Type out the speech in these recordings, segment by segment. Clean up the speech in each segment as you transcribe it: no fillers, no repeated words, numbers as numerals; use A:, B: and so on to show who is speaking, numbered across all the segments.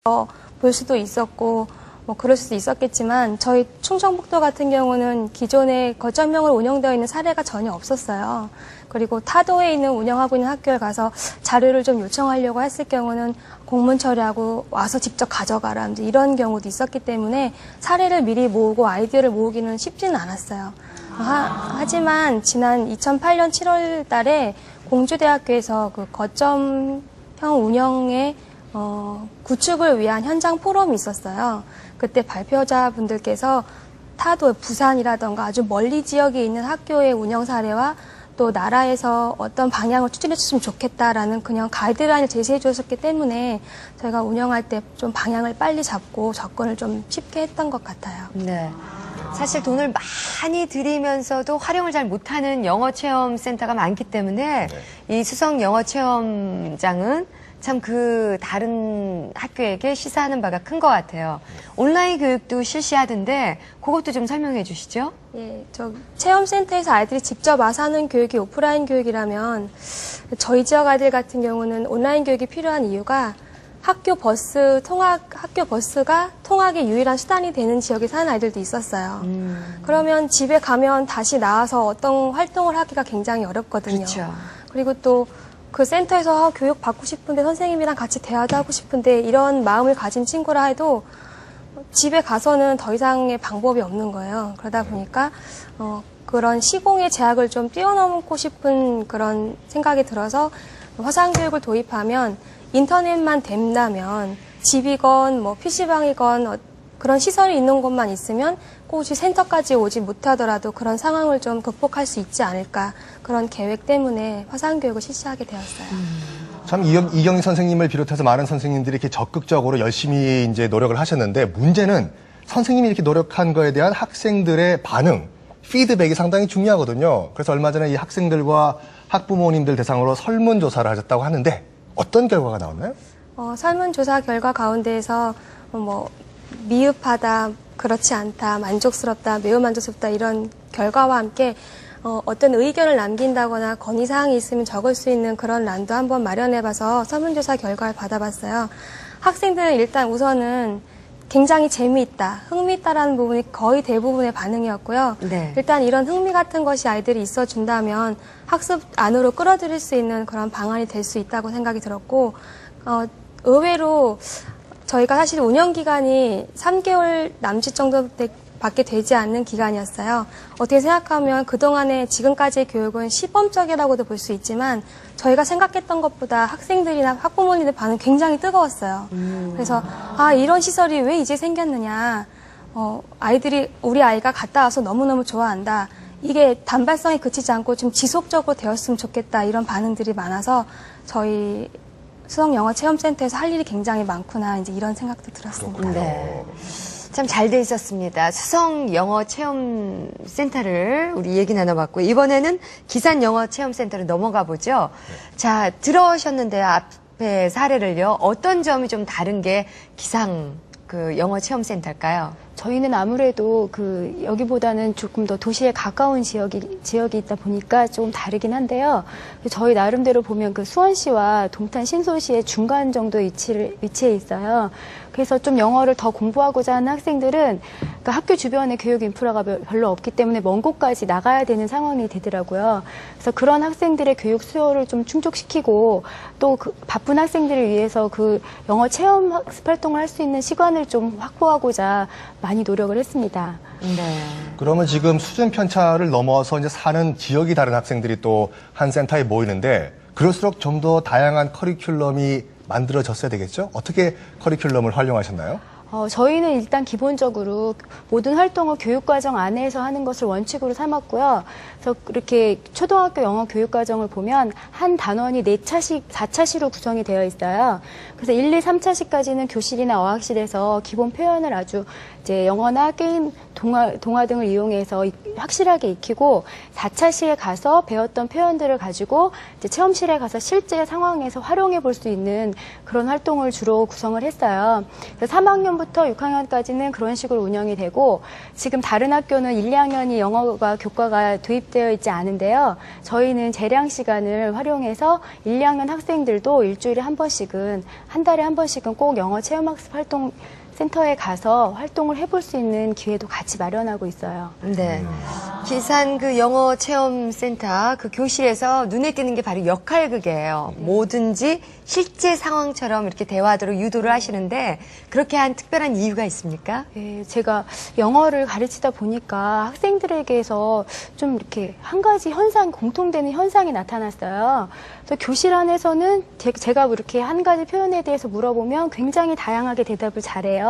A: 볼 수도 있었고 뭐 그럴 수도 있었겠지만 저희 충청북도 같은 경우는 기존에 거점형으로 운영되어 있는 사례가 전혀 없었어요. 그리고 타도에 있는 운영하고 있는 학교에 가서 자료를 좀 요청하려고 했을 경우는 공문 처리하고 와서 직접 가져가라 이런 경우도 있었기 때문에 사례를 미리 모으고 아이디어를 모으기는 쉽지는 않았어요. 하지만 지난 2008년 7월 달에 공주대학교에서 그 거점형 운영의 구축을 위한 현장 포럼이 있었어요. 그때 발표자분들께서 타도 부산이라던가 아주 멀리 지역에 있는 학교의 운영 사례와 또 나라에서 어떤 방향을 추진해 줬으면 좋겠다라는 그냥 가이드라인을 제시해 주셨기 때문에 저희가 운영할 때 좀 방향을 빨리 잡고 접근을 좀 쉽게 했던 것 같아요.
B: 네. 사실 돈을 많이 들이면서도 활용을 잘 못하는 영어체험센터가 많기 때문에 이 수성 영어체험장은 참 그 다른 학교에게 시사하는 바가 큰 것 같아요. 온라인 교육도 실시하던데 그것도 좀 설명해 주시죠.
A: 예, 저 체험센터에서 아이들이 직접 와서 하는 교육이 오프라인 교육이라면 저희 지역 아이들 같은 경우는 온라인 교육이 필요한 이유가 학교 버스가 통학의 유일한 수단이 되는 지역에 사는 아이들도 있었어요. 그러면 집에 가면 다시 나와서 어떤 활동을 하기가 굉장히 어렵거든요.
B: 그렇죠.
A: 그리고 또 그 센터에서 교육 받고 싶은데 선생님이랑 같이 대화도 하고 싶은데 이런 마음을 가진 친구라 해도 집에 가서는 더 이상의 방법이 없는 거예요. 그러다 보니까 그런 시공의 제약을 좀 뛰어넘고 싶은 그런 생각이 들어서 화상교육을 도입하면 인터넷만 된다면 집이건 뭐 PC방이건 그런 시설이 있는 곳만 있으면 혹시 센터까지 오지 못하더라도 그런 상황을 좀 극복할 수 있지 않을까 그런 계획 때문에 화상교육을 실시하게 되었어요.
C: 참 이경희 선생님을 비롯해서 많은 선생님들이 이렇게 적극적으로 열심히 이제 노력을 하셨는데 문제는 선생님이 이렇게 노력한 거에 대한 학생들의 반응, 피드백이 상당히 중요하거든요. 그래서 얼마 전에 이 학생들과 학부모님들 대상으로 설문조사를 하셨다고 하는데 어떤 결과가 나왔나요?
A: 설문조사 결과 가운데에서 미흡하다, 그렇지 않다, 만족스럽다, 매우 만족스럽다 이런 결과와 함께 어떤 의견을 남긴다거나 건의사항이 있으면 적을 수 있는 그런 란도 한번 마련해봐서 설문조사 결과를 받아봤어요. 학생들은 일단 우선은 굉장히 재미있다, 흥미있다라는 부분이 거의 대부분의 반응이었고요.
B: 네.
A: 일단 이런 흥미 같은 것이 아이들이 있어준다면 학습 안으로 끌어들일 수 있는 그런 방안이 될 수 있다고 생각이 들었고 의외로 저희가 사실 운영 기간이 3개월 남짓 정도밖에 되지 않는 기간이었어요. 어떻게 생각하면 그동안의 지금까지의 교육은 시범적이라고도 볼 수 있지만 저희가 생각했던 것보다 학생들이나 학부모님들 반응 굉장히 뜨거웠어요. 그래서 이런 시설이 왜 이제 생겼느냐. 우리 아이가 갔다 와서 너무너무 좋아한다. 이게 단발성에 그치지 않고 좀 지속적으로 되었으면 좋겠다. 이런 반응들이 많아서 저희 수성영어체험센터에서 할 일이 굉장히 많구나 이제 이런 생각도 들었습니다.
B: 네. 참 잘 돼 있었습니다. 수성영어체험센터를 우리 얘기 나눠봤고 이번에는 기산영어체험센터로 넘어가 보죠. 자, 들어오셨는데요. 앞에 사례를요. 어떤 점이 좀 다른 게 기상 영어체험센터일까요?
D: 저희는 아무래도 여기보다는 조금 더 도시에 가까운 지역이 있다 보니까 조금 다르긴 한데요. 저희 나름대로 보면 수원시와 동탄 신소시의 중간 정도 위치해 있어요. 그래서 좀 영어를 더 공부하고자 하는 학생들은 학교 주변에 교육 인프라가 별로 없기 때문에 먼 곳까지 나가야 되는 상황이 되더라고요. 그래서 그런 학생들의 교육 수요를 좀 충족시키고 또 바쁜 학생들을 위해서 영어 체험 학습 활동을 할 수 있는 시간을 좀 확보하고자 많이 노력을 했습니다.
B: 네.
C: 그러면 지금 수준 편차를 넘어서 이제 사는 지역이 다른 학생들이 또 한 센터에 모이는데 그럴수록 좀 더 다양한 커리큘럼이 만들어졌어야 되겠죠? 어떻게 커리큘럼을 활용하셨나요?
D: 저희는 일단 기본적으로 모든 활동을 교육과정 안에서 하는 것을 원칙으로 삼았고요. 그래서 이렇게 초등학교 영어 교육과정을 보면 한 단원이 4차시로 구성이 되어 있어요. 그래서 1, 2, 3차시까지는 교실이나 어학실에서 기본 표현을 아주 이제 영어나 게임, 동화 등을 이용해서 확실하게 익히고 4차시에 가서 배웠던 표현들을 가지고 이제 체험실에 가서 실제 상황에서 활용해 볼 수 있는 그런 활동을 주로 구성을 했어요. 그래서 3학년 1학년부터 6학년까지는 그런 식으로 운영이 되고 지금 다른 학교는 1, 2학년이 영어가 교과가 도입되어 있지 않은데요. 저희는 재량 시간을 활용해서 1, 2학년 학생들도 일주일에 한 번씩은 한 달에 한 번씩은 꼭 영어 체험학습 활동 센터에 가서 활동을 해볼 수 있는 기회도 같이 마련하고 있어요.
B: 네. 기산 그 영어 체험 센터 그 교실에서 눈에 띄는 게 바로 역할극이에요. 뭐든지 실제 상황처럼 이렇게 대화하도록 유도를 하시는데 그렇게 한 특별한 이유가 있습니까?
D: 예, 제가 영어를 가르치다 보니까 학생들에게서 좀 이렇게 한 가지 현상, 공통되는 현상이 나타났어요. 그래서 교실 안에서는 제가 이렇게 한 가지 표현에 대해서 물어보면 굉장히 다양하게 대답을 잘해요.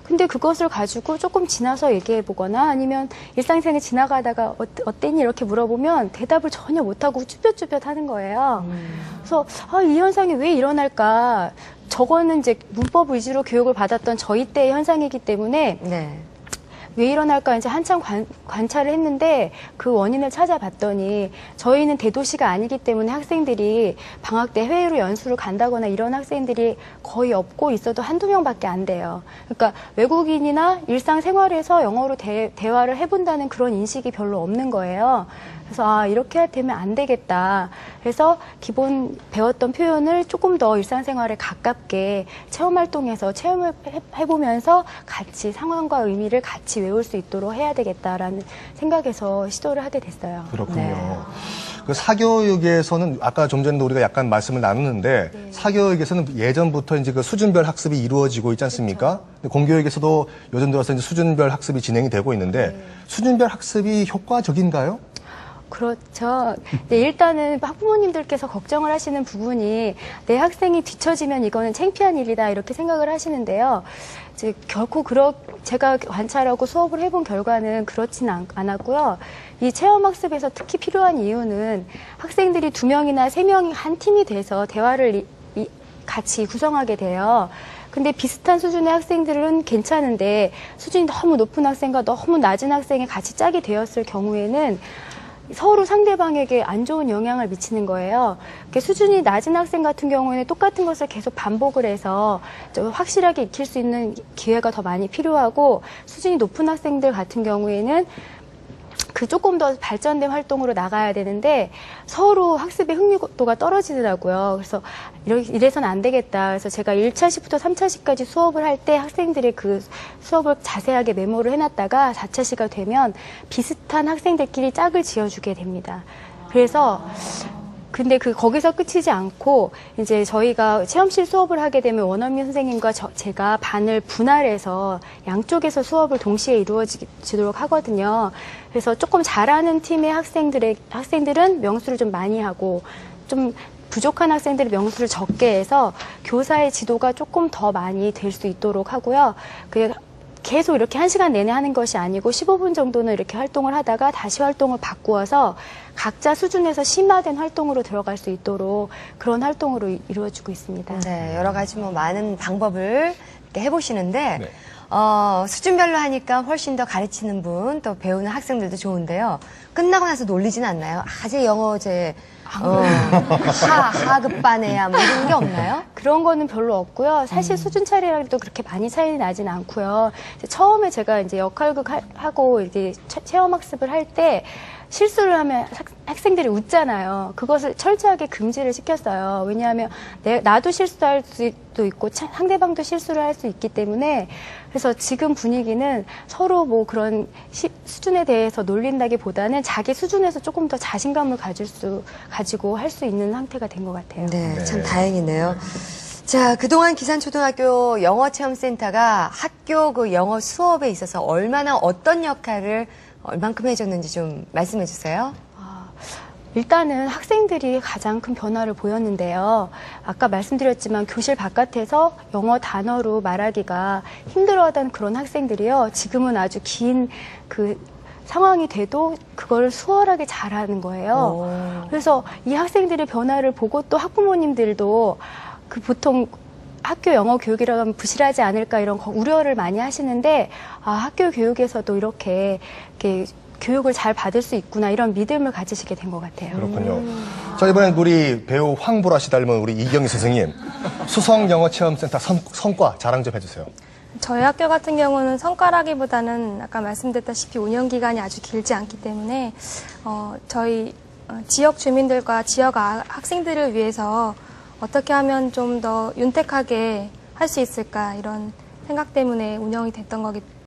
D: 근데 그것을 가지고 조금 지나서 얘기해 보거나 아니면 일상생활 지나가다가 어땠니 이렇게 물어보면 대답을 전혀 못하고 쭈뼛쭈뼛 하는 거예요. 그래서 이 현상이 왜 일어날까? 저거는 이제 문법 위주로 교육을 받았던 저희 때의 현상이기 때문에
B: 네.
D: 왜 일어날까 이제 한참 관찰을 했는데 그 원인을 찾아봤더니 저희는 대도시가 아니기 때문에 학생들이 방학 때 해외로 연수를 간다거나 이런 학생들이 거의 없고 있어도 한두 명밖에 안 돼요. 그러니까 외국인이나 일상생활에서 영어로 대화를 해본다는 그런 인식이 별로 없는 거예요. 그래서 이렇게 되면 안 되겠다. 그래서 기본 배웠던 표현을 조금 더 일상생활에 가깝게 체험활동에서 체험을 해보면서 같이 상황과 의미를 같이 외울 수 있도록 해야 되겠다라는 생각에서 시도를 하게 됐어요.
C: 그렇군요.
B: 네.
C: 그 사교육에서는 아까 좀 전에 우리가 약간 말씀을 나눴는데 사교육에서는 예전부터 이제 그 수준별 학습이 이루어지고 있지 않습니까? 근데 공교육에서도 요즘 들어서 이제 수준별 학습이 진행이 되고 있는데 수준별 학습이 효과적인가요?
D: 그렇죠. 네, 일단은 학부모님들께서 걱정을 하시는 부분이 내 학생이 뒤처지면 이거는 창피한 일이다 이렇게 생각을 하시는데요. 이제 결코 제가 관찰하고 수업을 해본 결과는 그렇지는 않았고요. 이 체험학습에서 특히 필요한 이유는 학생들이 2명이나 3명이 한 팀이 돼서 대화를 같이 구성하게 돼요. 근데 비슷한 수준의 학생들은 괜찮은데 수준이 너무 높은 학생과 너무 낮은 학생이 같이 짝이 되었을 경우에는 서로 상대방에게 안 좋은 영향을 미치는 거예요. 수준이 낮은 학생 같은 경우에는 똑같은 것을 계속 반복을 해서 좀 확실하게 익힐 수 있는 기회가 더 많이 필요하고 수준이 높은 학생들 같은 경우에는 조금 더 발전된 활동으로 나가야 되는데 서로 학습의 흥미도가 떨어지더라고요. 그래서 이래서는 안 되겠다. 그래서 제가 1차시부터 3차시까지 수업을 할 때 학생들이 그 수업을 자세하게 메모를 해놨다가 4차시가 되면 비슷한 학생들끼리 짝을 지어주게 됩니다. 그래서 근데 거기서 끝이지 않고 이제 저희가 체험실 수업을 하게 되면 원어민 선생님과 제가 반을 분할해서 양쪽에서 수업을 동시에 이루어지도록 하거든요. 그래서 조금 잘하는 팀의 학생들은 명수를 좀 많이 하고 좀 부족한 학생들은 명수를 적게 해서 교사의 지도가 조금 더 많이 될 수 있도록 하고요. 계속 이렇게 1시간 내내 하는 것이 아니고 15분 정도는 이렇게 활동을 하다가 다시 활동을 바꾸어서 각자 수준에서 심화된 활동으로 들어갈 수 있도록 그런 활동으로 이루어지고 있습니다.
B: 네, 여러 가지 많은 방법을 이렇게 해보시는데
C: 네.
B: 수준별로 하니까 훨씬 더 가르치는 분, 또 배우는 학생들도 좋은데요. 끝나고 나서 놀리진 않나요? 제 영어 하급반에야 뭐 이런 게 없나요?
D: 그런 거는 별로 없고요. 사실 수준 차이라도 그렇게 많이 차이는 나진 않고요. 처음에 제가 이제 역할극 하고 이제 체험 학습을 할 때 실수를 하면 학생들이 웃잖아요. 그것을 철저하게 금지를 시켰어요. 왜냐하면 나도 실수할 수도 있고 상대방도 실수를 할 수 있기 때문에 그래서 지금 분위기는 서로 뭐 그런 수준에 대해서 놀린다기보다는 자기 수준에서 조금 더 자신감을 가지고 할 수 있는 상태가 된 것 같아요.
B: 네, 참 다행이네요. 자, 그동안 기산초등학교 영어체험센터가 학교 영어 수업에 있어서 어떤 역할을 얼만큼 해줬는지 좀 말씀해 주세요.
D: 일단은 학생들이 가장 큰 변화를 보였는데요. 아까 말씀드렸지만 교실 바깥에서 영어 단어로 말하기가 힘들어하던 그런 학생들이요. 지금은 아주 긴 상황이 돼도 그걸 수월하게 잘하는 거예요. 그래서 이 학생들의 변화를 보고 또 학부모님들도 보통 학교 영어 교육이라고 하면 부실하지 않을까 이런 우려를 많이 하시는데 학교 교육에서도 이렇게 교육을 잘 받을 수 있구나 이런 믿음을 가지시게 된 것 같아요.
C: 그렇군요. 자, 이번엔 우리 배우 황보라 씨 닮은 우리 이경희 선생님 수성영어체험센터 성과 자랑 좀 해주세요.
A: 저희 학교 같은 경우는 성과라기보다는 아까 말씀드렸다시피 운영 기간이 아주 길지 않기 때문에 저희 지역 주민들과 지역 학생들을 위해서 어떻게 하면 좀 더 윤택하게 할 수 있을까 이런 생각 때문에 운영이 됐던 거기